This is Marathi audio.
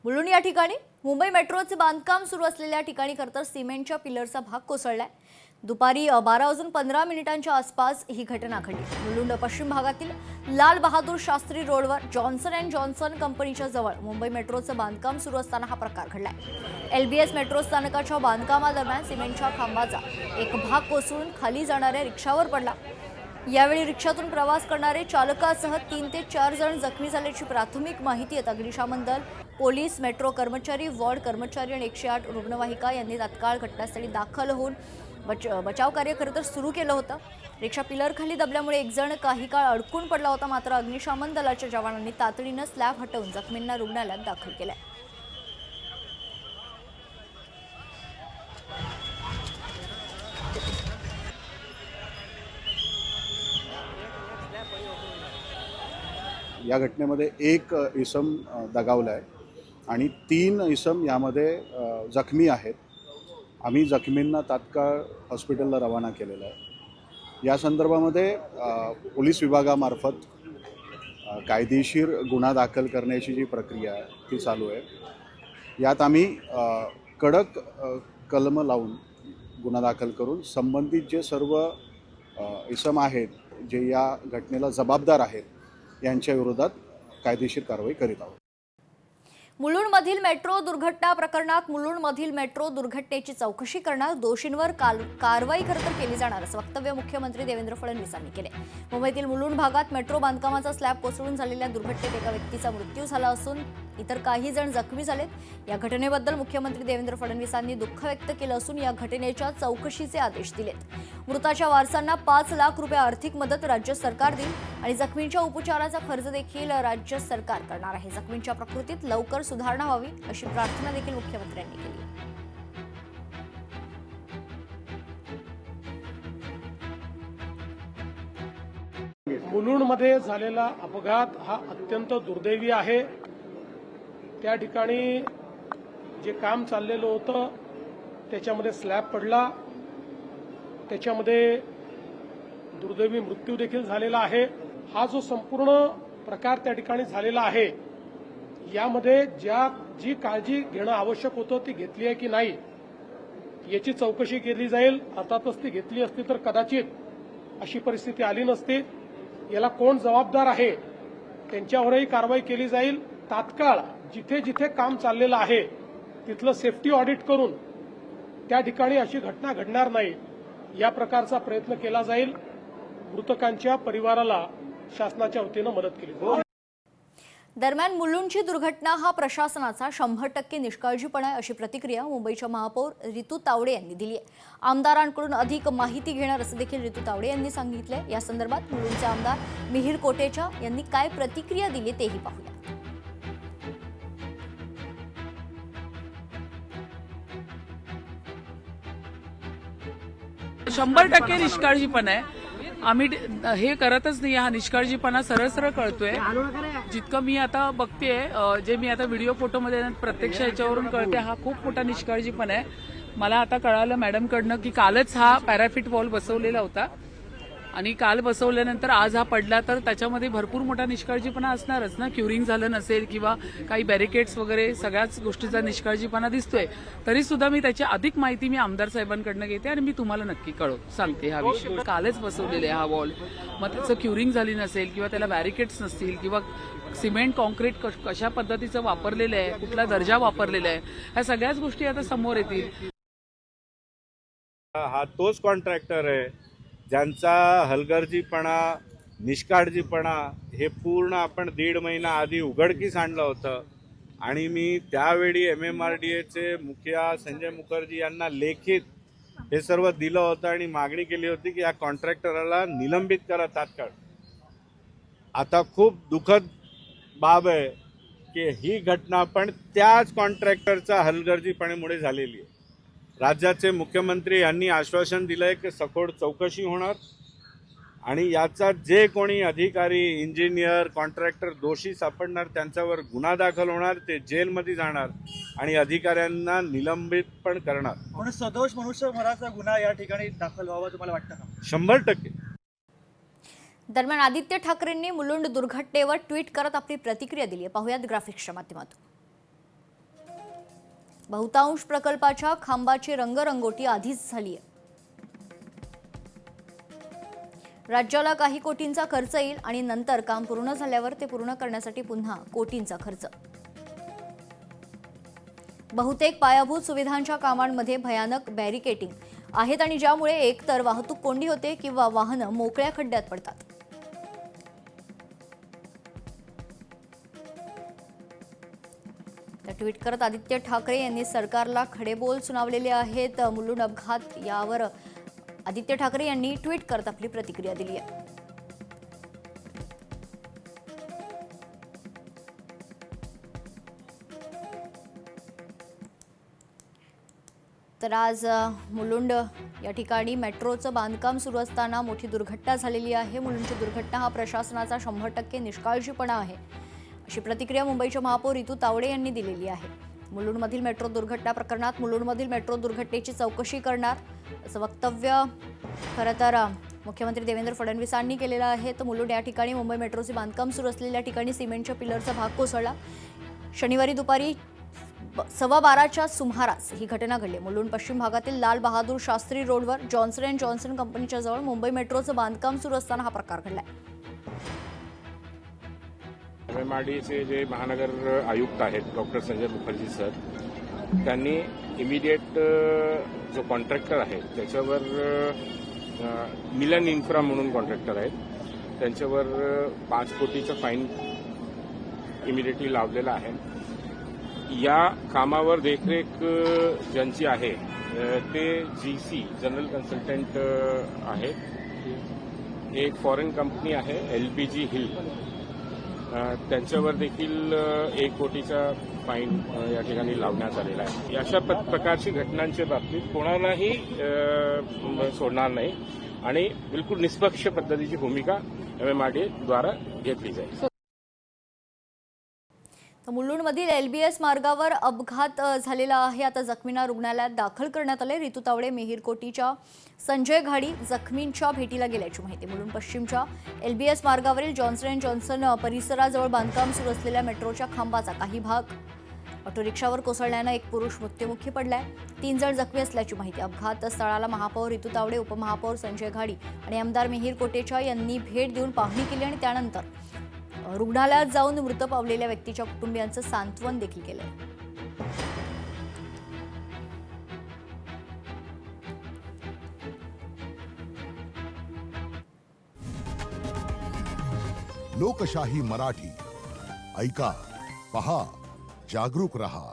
मुलुंड या ठिकाणी मुंबई मेट्रोचे बांधकाम सुरू असलेल्या ठिकाणी खरतर सिमेंटच्या पिलरचा भाग कोसळलाय। दुपारी 12:15 आसपास ही घटना घडली। मुलुंड पश्चिम भागातील लाल बहादूर शास्त्री रोडवर जॉन्सन अँड जॉन्सन कंपनीच्या जवळ मुंबई मेट्रोचं बांधकाम सुरू असताना हा प्रकार घडलाय। एलबीएस मेट्रो स्थानकाच्या बांधकामादरम्यान सिमेंटच्या खांबाचा एक भाग कोसळून खाली जाणाऱ्या रिक्षावर पडला। यावेळी रिक्षातून प्रवास करणारे चालकासह 3 ते 4 जण जखमी झाल्याची प्राथमिक माहिती आहे। अग्निशमन दल, पोलीस, मेट्रो कर्मचारी, वॉर्ड कर्मचारी आणि 108 रुग्णवाहिका यांनी तात्काळ घटनास्थळी दाखल होऊन बचाव कार्य खरतर सुरू केलं होतं। रिक्षा पिलर खाली दबल्यामुळे एक जण काही काळ अडकून पडला होता, मात्र अग्निशमन दलाच्या जवानांनी तातडीनं स्लॅब हटवून जखमींना रुग्णालयात दाखल केलं। या घटनेमध्ये एक इसम दगावला आहे आणि 3 इसम यामध्ये जखमी आहेत। आम्ही जखमींना तात्काळ हॉस्पिटलला रवाना केलेलं आहे। या संदर्भामध्ये पोलीस विभागामार्फत कायदेशीर गुन्हा दाखल करण्याची जी प्रक्रिया आहे ती चालू आहे। यात आम्ही कडक कलम लावून गुन्हा दाखल करून संबंधित जे सर्व इसम आहेत जे या घटनेला जबाबदार आहेत यांच्या विरोधात कायदेशीर कारवाई करीत आहोत। मुलुंडमधील मेट्रो दुर्घटना प्रकरणात मुलुंडमधील मेट्रो दुर्घटनेची चौकशी करणार, दोषींवर कारवाई खरतर केली जाणार असं वक्तव्य मुख्यमंत्री देवेंद्र फडणवीस यांनी केले। मुंबईतील मुलुंड भागात मेट्रो बांधकामाचा स्लॅब कोसळून झालेल्या दुर्घटनेत एका व्यक्तीचा मृत्यू झाला असून इतर काही जण जखमी झालेत। या घटनेबद्दल मुख्यमंत्री देवेंद्र फडणवीसांनी दुःख व्यक्त केलं असून या घटनेच्या चौकशीचे आदेश दिलेत। मृताच्या वारसांना 5 लाख रुपये आर्थिक मदत राज्य सरकार देईल आणि जखमींच्या उपचाराचा खर्च देखील राज्य सरकार करणार आहे। जखमींच्या प्रकृतीत लवकर सुधारणा व्हावी अशी प्रार्थना देखील मुख्यमंत्र्यांनी केली। मुलुंडमध्ये झालेला अपघात हा अत्यंत दुर्दैवी आहे। त्या ठिकाणी जे काम चाललेलं होतं त्याच्यामध्ये स्लॅब पडला, त्याच्यामध्ये दुर्दैवी मृत्यू देखील झालेला आहे। हा जो संपूर्ण प्रकार त्या ठिकाणी झालेला आहे यामध्ये जी काळजी घेणं आवश्यक होतं ती घेतली आहे की नाही याची चौकशी केली जाईल। अर्थातच ती घेतली असती तर कदाचित अशी परिस्थिती आली नसती। याला कोण जबाबदार आहे त्यांच्यावरही कारवाई केली जाईल। तात्काळ जिथे जिथे काम चाललेलं आहे तिथलं सेफ्टी ऑडिट करून त्या ठिकाणी अशी घटना घडणार नाही या प्रकारचा प्रयत्न केला जाईल। मृतकांच्या परिवाराला शासनाच्या वतीनं मदत केली जाईल। दरम्यान मुलुंडची दुर्घटना हा प्रशासनाचा 100% निष्काळजीपणा आहे अशी प्रतिक्रिया मुंबईच्या महापौर रितू तावडे यांनी दिली आहे। आमदारांकडून अधिक माहिती घेणार असं देखील रितू तावडे यांनी सांगितलंय। या संदर्भात मुलुंडचे आमदार मिहिर कोटेचा यांनी काय प्रतिक्रिया दिली तेही पाहूया। 100% निष्काळजीपणा आहे। आम्ही हे करतच नाही, हा निष्काळजीपणा सरळ सरळ कळतोय। जितकं मी आता बघतेय, जे मी आता व्हिडिओ फोटोमध्ये प्रत्यक्ष याच्यावरून कळते, हा खूप मोठा निष्काळजीपणा आहे। मला आता कळालं मॅडमकडनं की कालच हा पॅराफिट वॉल बसवलेला होता आणि काल बसवल्यानंतर आज हा पडला, तर त्याच्यामध्ये भरपूर मोठा निष्काळजीपणा असणारच ना। क्युरिंग झालं नसेल किंवा काही बॅरिकेड्स वगैरे सगळ्याच गोष्टीचा निष्काळजीपणा दिसतोय। तरी सुद्धा मी त्याची अधिक माहिती मी आमदार साहेबांकडनं घेते आणि मी तुम्हाला नक्की सांगते हा विषय। कालच बसवलेला आहे हा वॉल, मग त्याचं क्युरिंग झाली नसेल किंवा त्याला बॅरिकेड्स नसतील किंवा सिमेंट कॉन्क्रीट कशा पद्धतीचं वापरलेलं आहे, कुठला दर्जा वापरलेला आहे, ह्या सगळ्याच गोष्टी आता समोर येतील। हा तोच कॉन्ट्रॅक्टर आहे ज्यांचा हलगर्जीपणा, निष्काळजीपणा हे पूर्ण आपण 1.5 महिना आधी उघडकीस आणलं होतं आणि मी त्यावेळी MMRDAचे मुखिया संजय मुखर्जी यांना लेखित हे सर्व दिलं होतं आणि मागणी केली होती की या कॉन्ट्रॅक्टरला निलंबित करा तात्काळ। आता खूप दुःखद बाब आहे की ही घटना पण त्याच कॉन्ट्रॅक्टरचा हलगर्जीपणामुळे झालेली आहे। राज्याचे मुख्यमंत्री यांनी आश्वासन दिलंय की सखोल चौकशी होणार आणि याचा जे कोणी अधिकारी, इंजिनियर, कॉन्ट्रॅक्टर दोषी सापडणार त्यांच्यावर गुन्हा दाखल होणार, ते जेलमध्ये जाणार आणि अधिकाऱ्यांना निलंबित पण करणार। म्हणून सदोष मनुष्यबळाचा गुन्हा या ठिकाणी दाखल व्हावा तुम्हाला वाटतं का? 100%। दरम्यान आदित्य ठाकरेंनी मुलुंड दुर्घटनेवर ट्विट करत आपली प्रतिक्रिया दिली आहे। पाहुयात ग्राफिक्सच्या माध्यमातून। बहुतांश प्रकल्पाच्या खांबाची रंगरंगोटी आधीच झाली आहे. राज्याला काही कोटींचा खर्च येईल आणि नंतर काम पूर्ण झाल्यावर ते पूर्ण करण्यासाठी पुन्हा कोटींचा खर्च. बहुतेक पायाभूत सुविधांच्या कामांमध्ये भयानक बॅरिकेटिंग आहेत आणि ज्यामुळे एकतर वाहतूक कोंडी होते किंवा वाहनं मोकळ्या खड्ड्यात पडतात. ट्विट करत आदित्य ठाकरे यांनी सरकारला खडेबोल सुनावलेले आहेत. मुलुंड अपघात यावर आदित्य ठाकरे यांनी ट्विट करत आपली प्रतिक्रिया दिली आहे. तर आज मुलुंड या ठिकाणी मेट्रोचं बांधकाम सुरू असताना मोठी दुर्घटना झालेली आहे. मुलुंडची दुर्घटना हा प्रशासनाचा 100% निष्काळजीपणा आहे, अशी प्रतिक्रिया मुंबईच्या महापौर रितू तावडे यांनी दिलेली आहे. मुलुंडमधील मेट्रो दुर्घटना प्रकरणात मुलुंडमधील मेट्रो दुर्घटनेची चौकशी करणार असं वक्तव्य खरं तर मुख्यमंत्री देवेंद्र फडणवीसांनी केलेलं आहे. तर मुलुंड या ठिकाणी मुंबई मेट्रोचे बांधकाम सुरू असलेल्या ठिकाणी सिमेंटच्या पिलरचा भाग कोसळला. शनिवारी दुपारी 12:15च्या सुमारास ही घटना घडली. मुलुंड पश्चिम भागातील लाल बहादूर शास्त्री रोडवर जॉन्सन अँड जॉन्सन कंपनीच्या जवळ मुंबई मेट्रोचं बांधकाम सुरू असताना हा प्रकार घडलाय. MMRDचे जे महानगर आयुक्त आहेत डॉक्टर संजय मुखर्जी सर, त्यांनी इमिडिएट जो कॉन्ट्रॅक्टर आहे त्याच्यावर मिलन इन्फ्रा म्हणून कॉन्ट्रॅक्टर आहेत, त्यांच्यावर 5 कोटीचं फाईन इमिडिएटली लावलेला आहे. या कामावर देखरेख ज्यांची आहे ते GC जनरल कन्सल्टंट आहेत. एक फॉरेन कंपनी आहे LPG हिल, त्यांच्यावर देखील 1 कोटीचा फाईन या ठिकाणी लावण्यात आलेला आहे. अशा प्रकारची घटनांच्या बाबतीत कोणालाही सोडणार नाही आणि बिलकुल निष्पक्ष पद्धतीची भूमिका MMRD द्वारा घेतली जाईल. तर मुलुंडमधील LBS मार्गावर अपघात झालेला आहे. आता जखमींना रुग्णालयात दाखल करण्यात आले. रितू तावडे मेहिरकोटीच्या संजय घाडी जखमींच्या भेटीला गेल्याची माहिती. मुलुंड पश्चिमच्या LBS मार्गावरील जॉन्सन अँड जॉन्सन परिसराजवळ बांधकाम सुरू असलेल्या मेट्रोच्या खांबाचा काही भाग ऑटो रिक्षावर कोसळल्यानं एक पुरुष मृत्युमुखी पडलाय. 3 जण जखमी असल्याची माहिती. अपघात स्थळाला महापौर रितू तावडे, उपमहापौर संजय घाडी आणि आमदार मेहिरकोटेच्या यांनी भेट देऊन पाहणी केली आणि त्यानंतर रुग्णालयात जाऊन मृत पावलेल्या व्यक्तीच्या कुटुंबियांचं सांत्वन देखील केलं. लोकशाही मराठी ऐका, पहा, जागरूक रहा.